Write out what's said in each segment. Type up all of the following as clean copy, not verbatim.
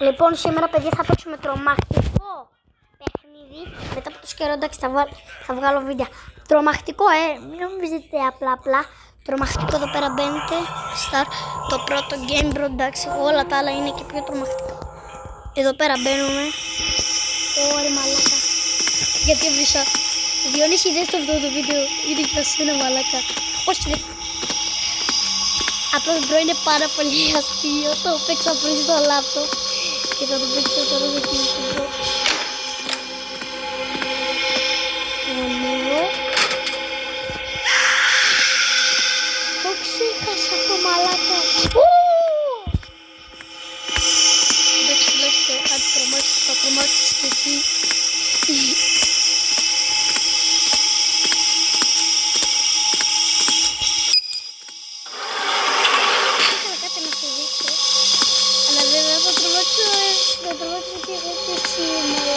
Λοιπόν, σήμερα παιδιά θα παίξουμε τρομακτικό παιχνίδι. Μετά από το καιρό, εντάξει, θα βγάλω βίντεο. Τρομακτικό, μην νομίζετε απλά. Τρομακτικό, εδώ πέρα μπαίνετε. Το πρώτο game, bro, εντάξει, όλα τα άλλα είναι και πιο τρομακτικά. Εδώ πέρα μπαίνουμε. Ωραία, μαλάκα. Γιατί έβρισα. Διονύση, δες αυτό το βίντεο. Είναι και ασύνα, μαλάκα. Όχι, δεν. Απλώς, bro, είναι πάρα πολύ αστείο. Το παίξα πριν στο λάπτοπ. Και θα το παίξω τώρα με την YouTube. Λίγο. Το ξέχασα αυτό, μαλάκα. Εντάξει, αν τρομάξεις, θα τρομάξεις και εσύ. Ήθελα κάτι να σου δείξω. Αλλά βέβαια θα τρομάξω και εγώ και σήμερα.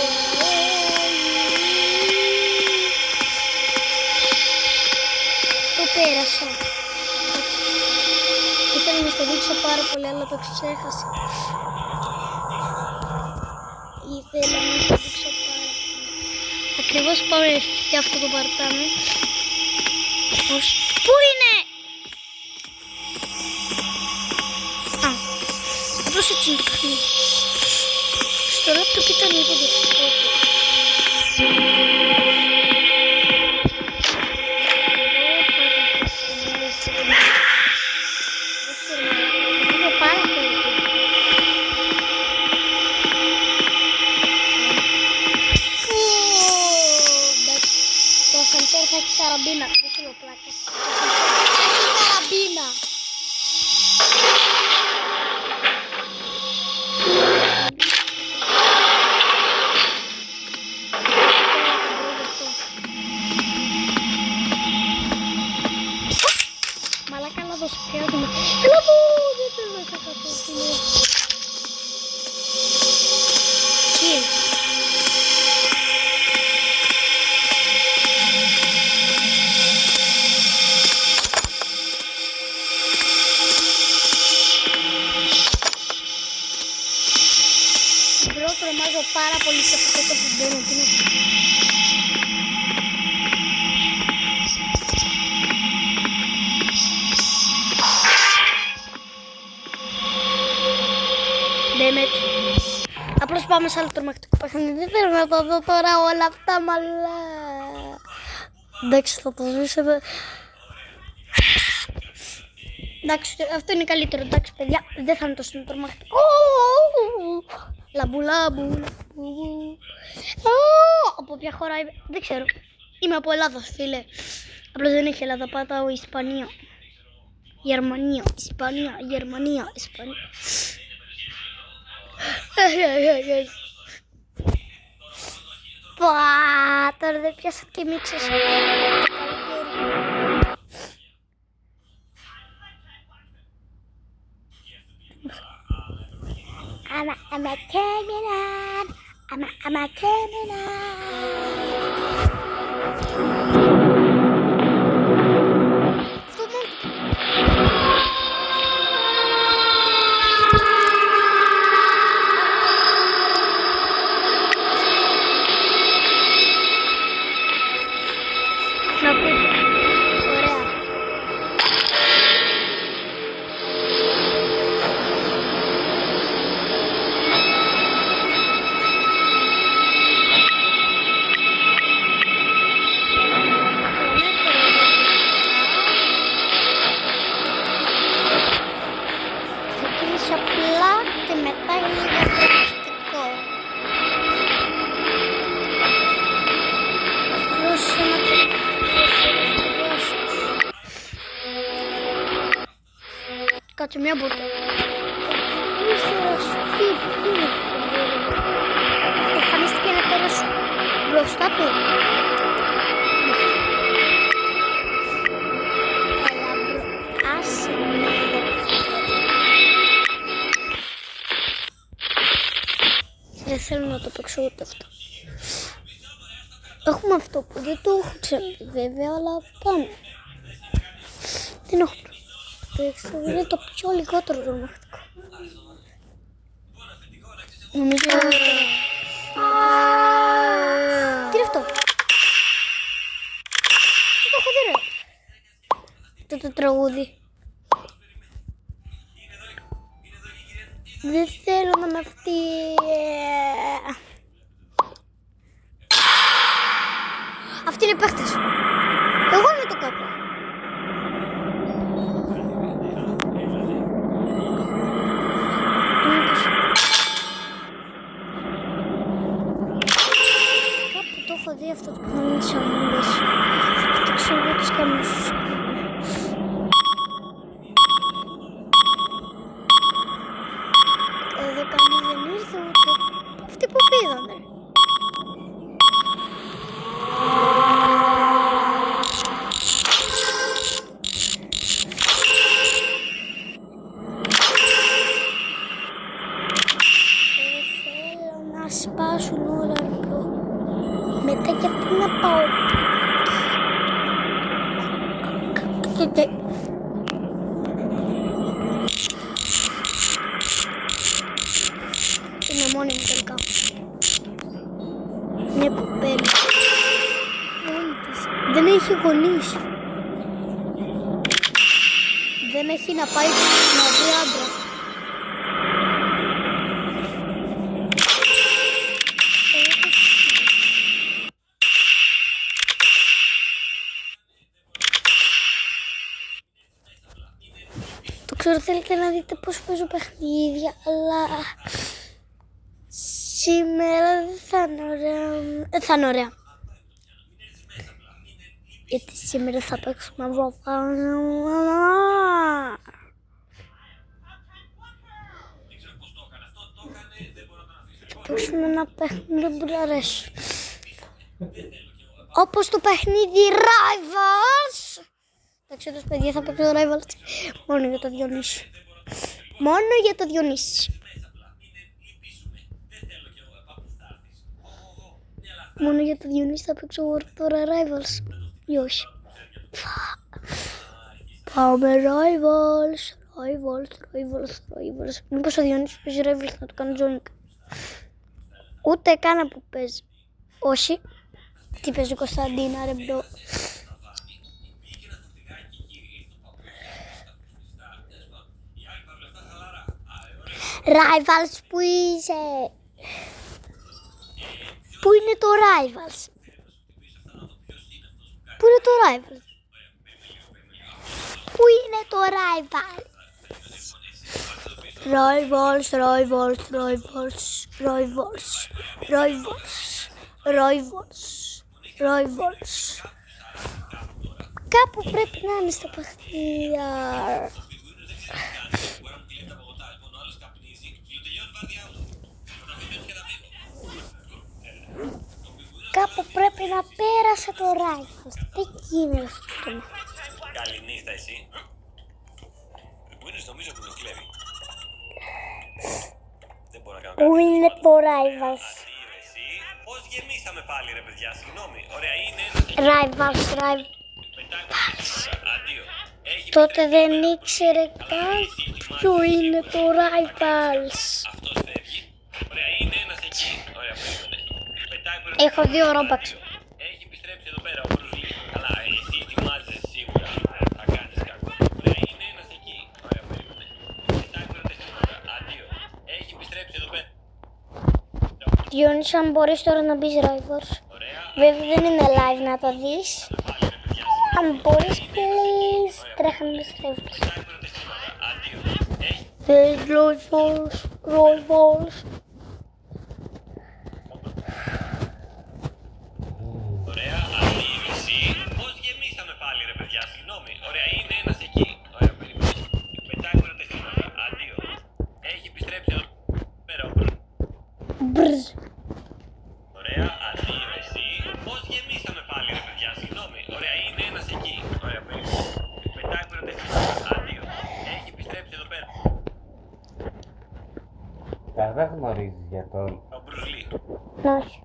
Το πέρασα. Ήθελα να το δείξω πάρα πολύ, αλλά το ξέχασα. Ήθελα να το δείξω πάρα πολύ. Ακριβώς πάμε και αυτό το παρτάμε. Πού είναι? Απλώς έτσι είναι το παιχνίδι. Στο λάπτοπ ήταν λίγο διαφορετικό. Το ασανσέρ θα έχει καραμπίνα. Δεν θέλω πλάκα. Θα έχει καραμπίνα. Μαλάκα να δώσω χρειάζομαι. Έλα εδώ! Δεν θέλω να καθώ. Chill. Μπρο, τρομάζω πάρα πολύ σε αυτό το που μπαίνω. Απλώς πάμε σε άλλο τρομακτικό παιχνίδι. Δεν θέλω να το δω τώρα όλα αυτά, μαλά. Εντάξει, θα το σβήσω εδώ. Εντάξει, αυτό είναι καλύτερο. Εντάξει, παιδιά, δεν θα είναι τόσο τρομακτικό. Λαμπουλάμπου. Από ποια χώρα είμαι? Δεν ξέρω. Είμαι από Ελλάδα, φίλε. Απλώς δεν έχει Ελλάδα. Πατάω Ισπανία. Γερμανία, Ισπανία, Γερμανία, Ισπανία. Τώρα δεν πιάσα και μίξες. I'm a criminal. I'm a criminal. Απλά και μετά είναι λίγο πρακτικό. Πρόσεχε να το κάτσε μια μπόρτα. Εμφανίστηκε ένα τέρας μπροστά του. Άσε με εδώ. Δεν θέλω να το παίξω ούτε αυτό. Έχουμε αυτό που δεν το έχω ξαναδεί βέβαια, αλλά πάμε. Δεν έχω παίξει, είναι το πιο λιγότερο τρομακτικό. Νομίζω... Τι είναι αυτό? Τι το έχω δει ρε? Το τραγούδι. Δεν θέλω να με αυτή. Αυτή είναι παίχτες. Εγώ είμαι το κάπου. Κάπου το έχω δει αυτό το παιχνίδι της Αμόντας. Θα κοιτάξω εγώ τις καμπούς. Εδώ κανείς δεν ήρθε ούτε αυτοί που πήγανε. Θέλω να σπάσουν όλα εδώ. Μετά γιατί να πάω. Είναι μόνη μου τελικά. Μια κοπέλα. Μόνη της. Δεν έχει γονείς. Δεν έχει να πάει να δει άντρα. Το ξέρω θέλετε να δείτε πώς παίζω παιχνίδια, αλλά σήμερα δεν θα είναι ωραία. Θα είναι ωραία. Γιατί σήμερα θα παίξουμε θα παίξουμε ένα παιχνίδι που αρέσει. Όπως το παιχνίδι Rivals. Εντάξει, εδώ παιδιά θα παίξω το Rivals μόνο για το Διονύση. Μόνο για το Διονύση. Μόνο για το Διονύση θα παίξω τώρα Rivals. Ή όχι. Πάμε Rivals. Μήπως ο Διονύσης παίζει Rivals να το κάνω join. Ούτε κάνα που παίζει. Όχι. Τι παίζει Κωνσταντίνα ρε μπρο. Rivals που είσαι. Πού είναι το Rivals? Πού είναι το Rivals? Πού είναι το Rivals? Rivals. Κάπου πρέπει να είναι στα παιχνίδια. Κάπου πρέπει να πέρασε το Rivals. Εκεί είναι αυτό. Καληνύχτα εσύ. Πού είναι νομίζω που το κλέβει. Δεν μπορώ να κάνω κάτι. Πού είναι το Rivals? Εσύ, πώς γεμίσαμε πάλι ρε παιδιά, συγγνώμη. Ωραία είναι. Rivals. Αντίο. Τότε δεν ήξερε καν ποιο είναι το Rivals. Αυτός φεύγει. Ωραία είναι ένας εκεί. Ωραία περίμενε. Πετάει προς... Έχω 2 Robux. Έχει επιστρέψει εδώ πέρα ο Μπρουζλί. Καλά, εσύ ετοιμάζεσαι σίγουρα. Θα κάνεις κακό. Ωραία είναι ένας εκεί. Ωραία περίμενε. Πετάει προς τα στήματα. Αντίο. Έχει επιστρέψει εδώ πέρα. Διόνυση, αν μπορείς τώρα να μπεις Rivals. Ωραία. Βέβαια δεν είναι live να το δεις. Πάλι ρε παιδιά. Αν μπορείς please τρέχα να μπεις Rivals. Πετάει προς τα στήματα. Αντίο. Έχει Θες Rivals. Ωραία, αντίληψη. Πώς γεμίσαμε πάλι ρε παιδιά, συγγνώμη. Ωραία, είναι ένας εκεί. Ωραία, περίμενε. Πετάει πρώτα τα στήματα. Αντίο. Έχει επιστρέψει εδώ πέρα ο Μπρζ. Ωραία, αντίληψη. Πώς γεμίσαμε πάλι ρε παιδιά, συγγνώμη. Ωραία, είναι ένας εκεί. Ωραία, περίμενε. Πετάει πρώτα τα στήματα. Αντίο. Έχει επιστρέψει εδώ πέρα. Δεν γνωρίζεις για τον... Ο Μπρουζλί. Όχι.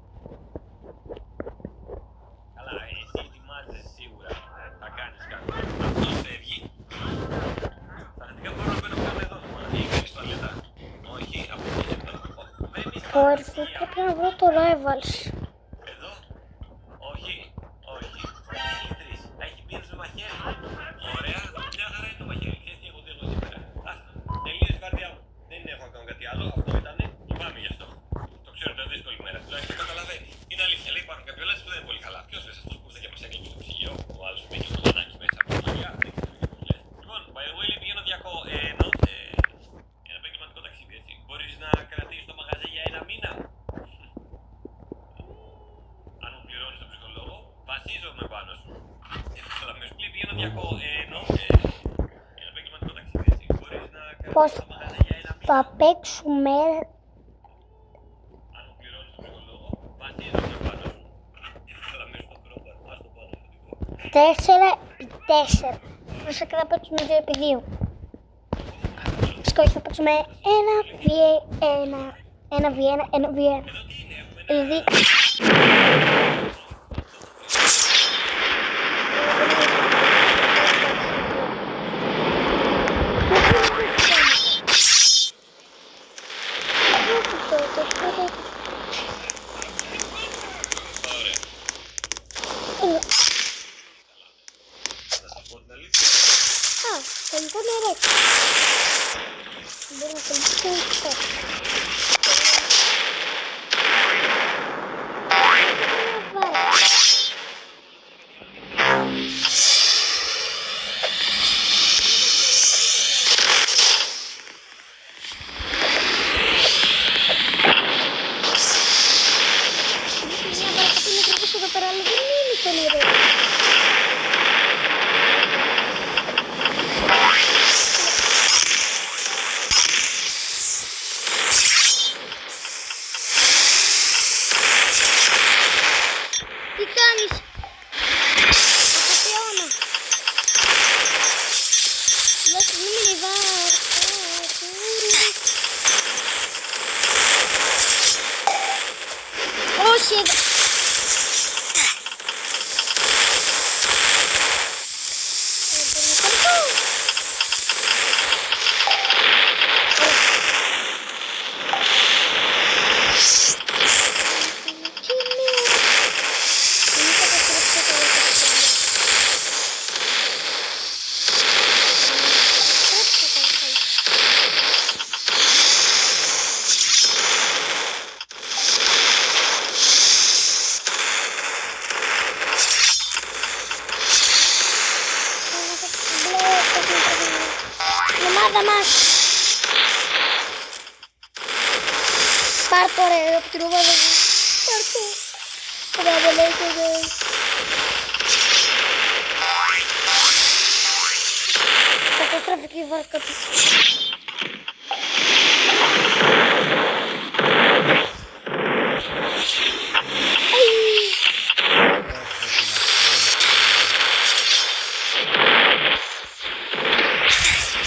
Καλά, εσύ ετοιμάζεσαι σίγουρα. Θα κάνεις κακό. Αυτός φεύγει. Πραγματικά μπορώ να παίρνω καν εδώ. Ή κάνεις τουαλέτα. Όχι, από εκεί δεν Όρθιο, πρέπει να βρω το Rivals. Εδώ. Όχι. Όχι. Έχει τρεις. Έχει πίνεις με μαχαίρι. Ωραία. Μια χαρά είναι το μαχαίρι. Ξέρεις τι έχω δει εγώ σήμερα. Άστα. Τελείωσε η βαρδιά μου. Δεν έχω να κάνω κάτι άλλο. Αυτό ήτανε. Λυπάμαι γι' αυτό. Το ξέρω ότι είναι δύσκολη μέρα. Τουλάχιστον το καταλαβαίνει. Είναι αλήθεια. Λέει υπάρχουν κάποιοι που δεν είναι πολύ καλά. Ποιος λες, αυτός που ήρθε και μας έκλειγε στο ψυγείο. Ο άλλος που είχε το ζωνάκι μέσα από τη μαγιά. Δεν ξέρω τι λες. Λοιπόν, by the way, λέει πηγαίνω ένα επαγγελματικό ταξίδι, έτσι. Μπορείς να κρατήσεις το μαγαζί για ένα μήνα. Αν μου πληρώνεις τον ψυχολόγο, βασίζομαι πάνω σου. Αλλά με σου λέει πηγαίνω ένα επαγγελματικό ταξίδι, έτσι. Μπορείς να Πώς κρατήσεις το μαγαζί για ένα μήνα. θα παίξουμε. Αν μου πληρώνεις τον ψυχολόγο, βασίζομαι πάνω σου. Αλλά με στο κρόμπαρ, ας το πάνω. 4x4. Μέσα και θα παίξουμε 2x2. Σκόχι θα παίξουμε 1v1. 1v1. 1v1. Δηλαδή. Α, τελικό νερό. Μπορούμε να τελειώσουμε αυτό. Εδώ πέρα, αλλά δεν είναι στο νερό. Τι κάνεις? Απατεώνα. Λες μη με όχι εδώ. Ομάδα μας. Πάρ' το ρε από την ομάδα μου. Πάρ' το. Μπράβο λέγεται. Καταστράφηκε η βάρκα του.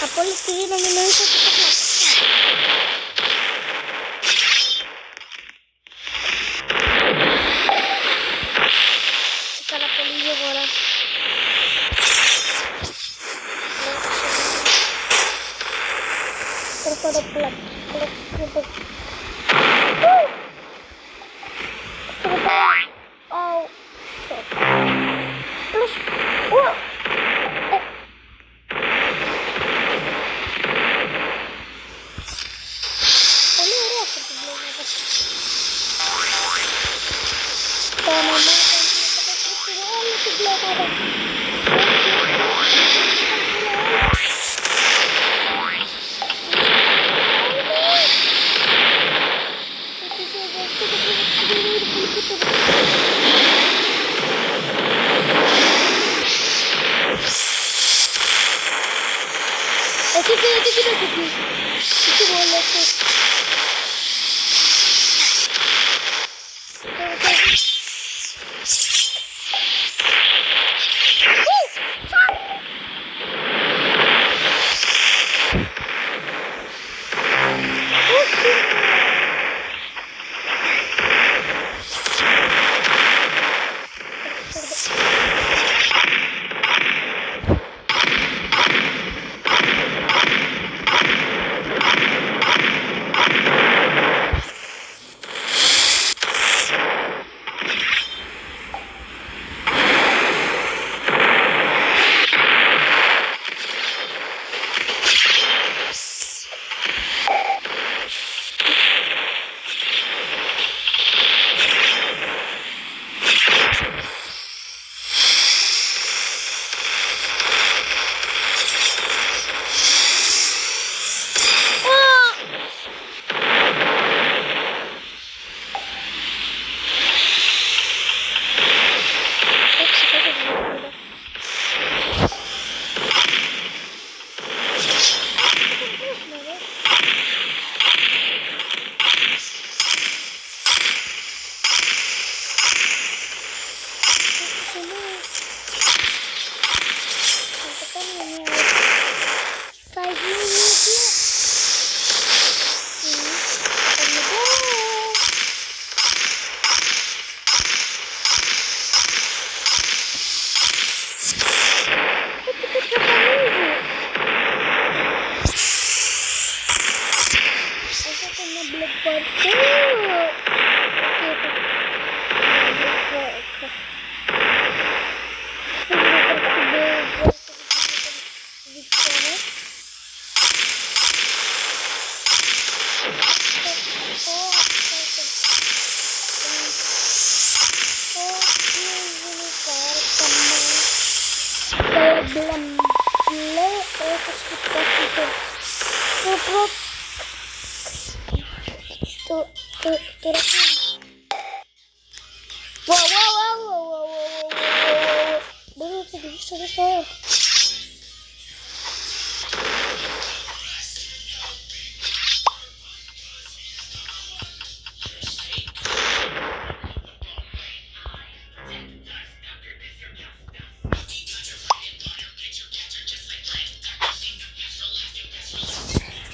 Από όλη τη δύναμη νοήσα ότι θα πλάκα. Έκανα πολύ γεγορά. Τρέχω το πλάκα. Πολύ ωραία αυτή την πλέγματα. Τα μαμά θα καταστρέψουν όλη την πλέγματα. Εσύ τι γίνεται εκεί. Τι μόνο αυτός.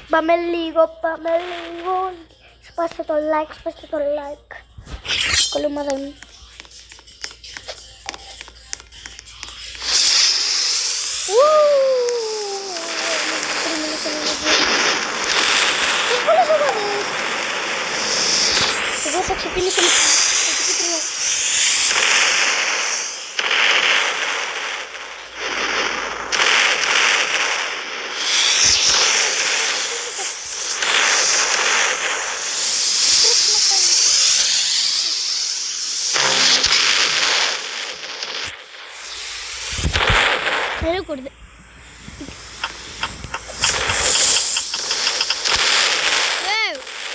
Πάμε λίγο. Σπάστε το like. Καλή ομάδα είναι. Εγώ θα ξεκινήσω με το κίτρινο. Recuerde.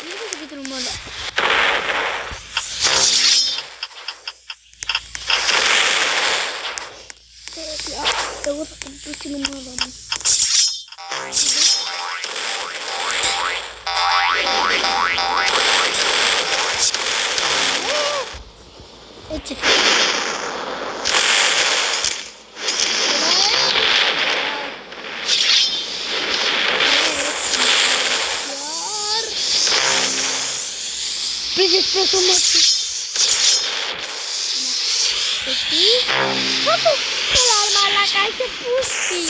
Mira que se quita un mono. Te gusta que tú tienes un mono. Preso Maxi. Εκεί. Κάτω. Έλα μαλάκα, είχε πούστη.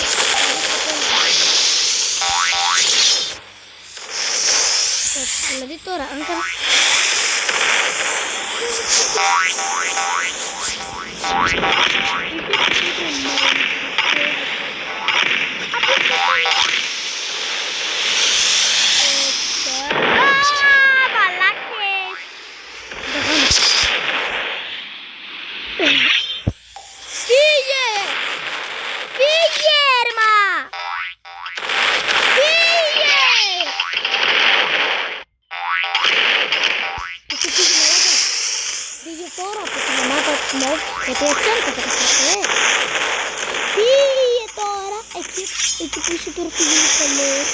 Δηλαδή τώρα, αν κάνω... Γιατί έτσι θα καταστραφεί. Φύγε τώρα. Εκεί πίσω τώρα φύγει το λέω.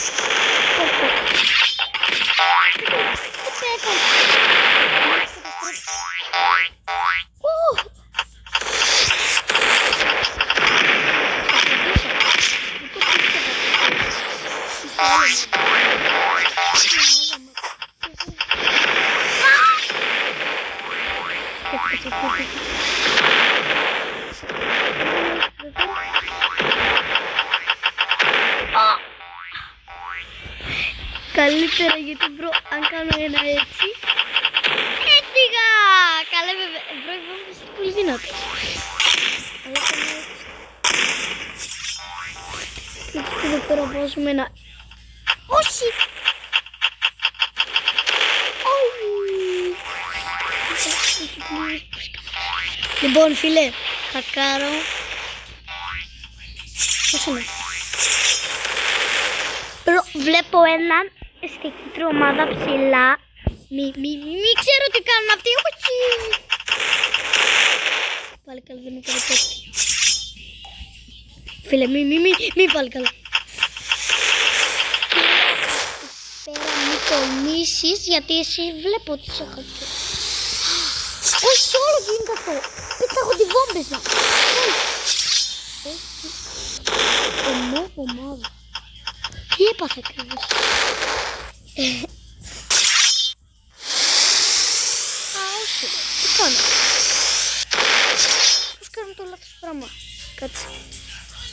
Καλύτερα γιατί μπρο, αν κάνω ένα έτσι, έφυγα! Καλά βέβαια, μπρο, είμαι πολύ δυνατό. Αλλά κάνω έτσι. Και εδώ πέρα βάζουμε ένα... Όχι! Λοιπόν φίλε, θα κάνω... Πώς είναι? Βλέπω έναν στην κίτρινη ομάδα ψηλά. Μη ξέρω τι κάνουν αυτοί. Όχι. Πάλι καλά, δεν μου κάνει κάτι. Φίλε, μη πάλι καλά. Πέρα μη τολμήσεις, γιατί εσύ βλέπω ότι σε έχω πει. Όχι, όλο γίνεται αυτό. Πετάγονται οι βόμβες να. Ομάδα. Τι έπαθε ακριβώς? Όχι. Τι κάνω? Πώς κάνω το λάθος πράγμα? Κάτσε.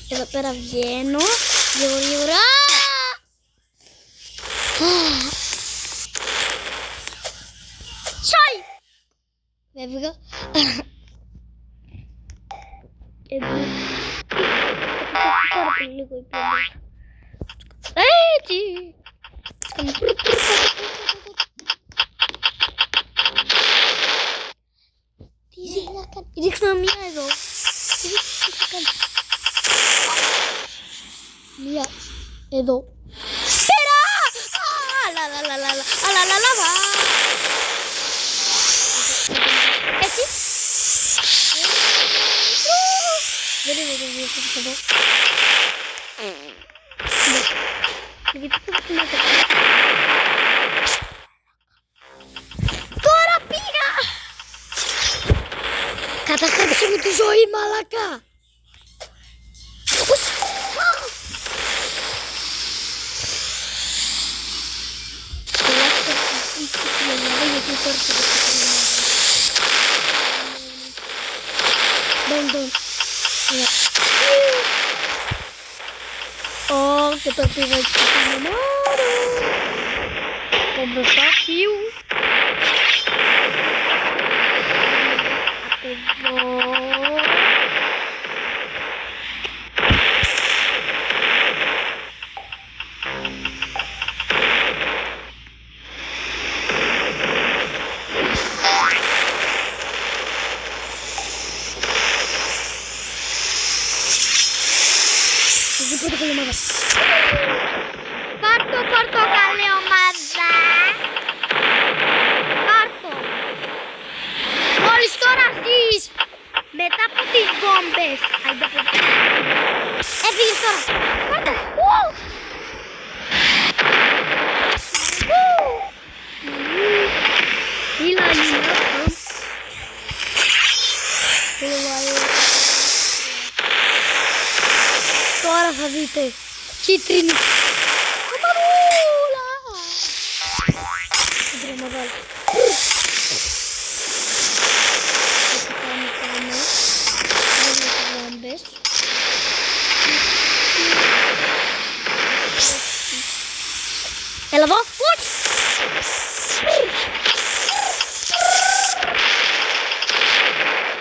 Εδώ πέρα βγαίνω. Γρήγορα. Έφυγα. Εδώ. Πάρα πολύ λίγο η πλέον. Έτσι. Τι είσαι να κάνει. Ρίξω μία εδώ. Τι θα κάνει. Μία εδώ. Πέρα! Αλαλαλαλα. Έτσι. Δεν είναι το δύο αυτό εδώ. Τώρα πήγα! Καταστρέψε μου τη ζωή, μαλακά! Και το πήγα έτσι στην μάρα. Το μπροστά φύου. Εδώ. Πάρτο καλή ομάδα. Πάρτο. Μόλις τώρα δεις. Μετά από τις βόμπες. Έφυγες τώρα. Πάρτο. Τώρα θα δείτε. Κίτρινη. Καμαρούλα. Δεν πρέπει να βάλω. Έτσι πάμε. Βάλουμε τις βάμπες. Έλα εδώ.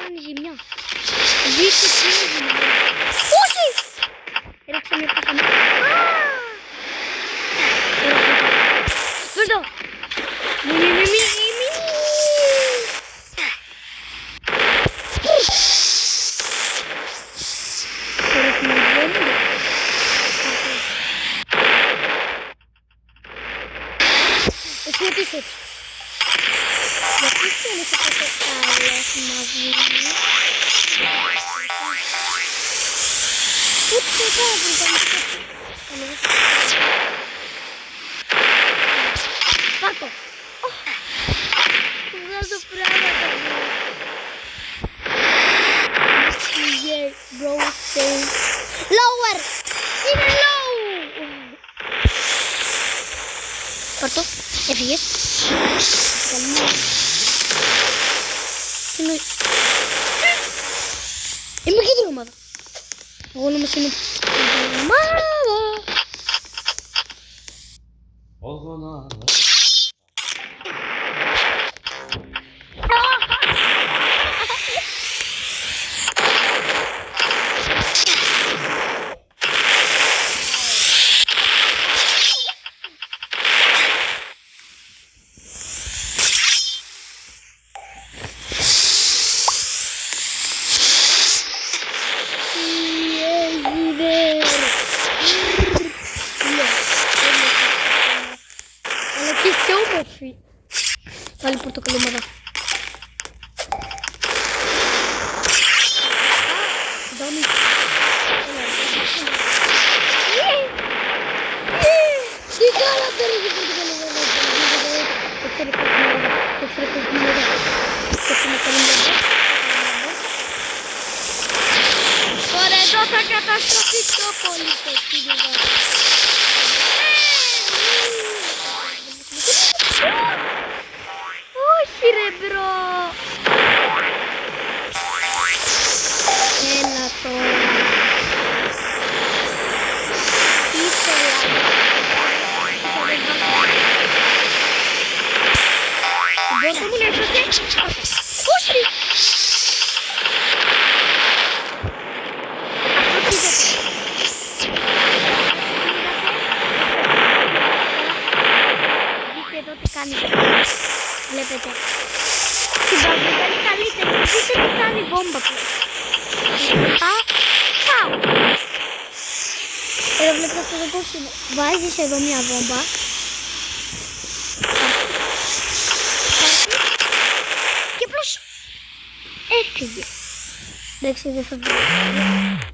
Κάνει ζημιά. Δείτε τι είναι. Όχι! Έριξε μια πίθανα. Βέρτο! Μη. Εσύ γιατί είσαι έτσι. Γιατί θέλεις τόσο καλές μαζί. Ούτε κάτι. Πάρτο. Βγάζω πράγματα μου. Bro, stay. Lower. Είναι low. Πάρτο. Έφυγες. Τι νοεί. Είμαι και την ομάδα. Εγώ νομίζω είναι την ομάδα. Πάλι πορτοκαλί ομάδα. Τι κάνατε ρε πορτοκαλί ομάδα. Το ξέρει κόκκινη ομάδα. Τώρα εδώ θα καταστροφεί πιο πολύ το κίνημα. Όχι ρε μπρο. Έλα τώρα. Ήθελα. Μπορείτε μου να έσωσε. Όχι! Δείτε εδώ τι κάνει. Βλέπετε. Την παγκοσμία είναι καλύτερη. Δείτε τι κάνει η βόμβα του. Πάω. Εδώ βλέπετε αυτό το κόκκινο. Βάζεις εδώ μια βόμβα. Και απλώς έφυγε. Εντάξει, δεν θα βγει.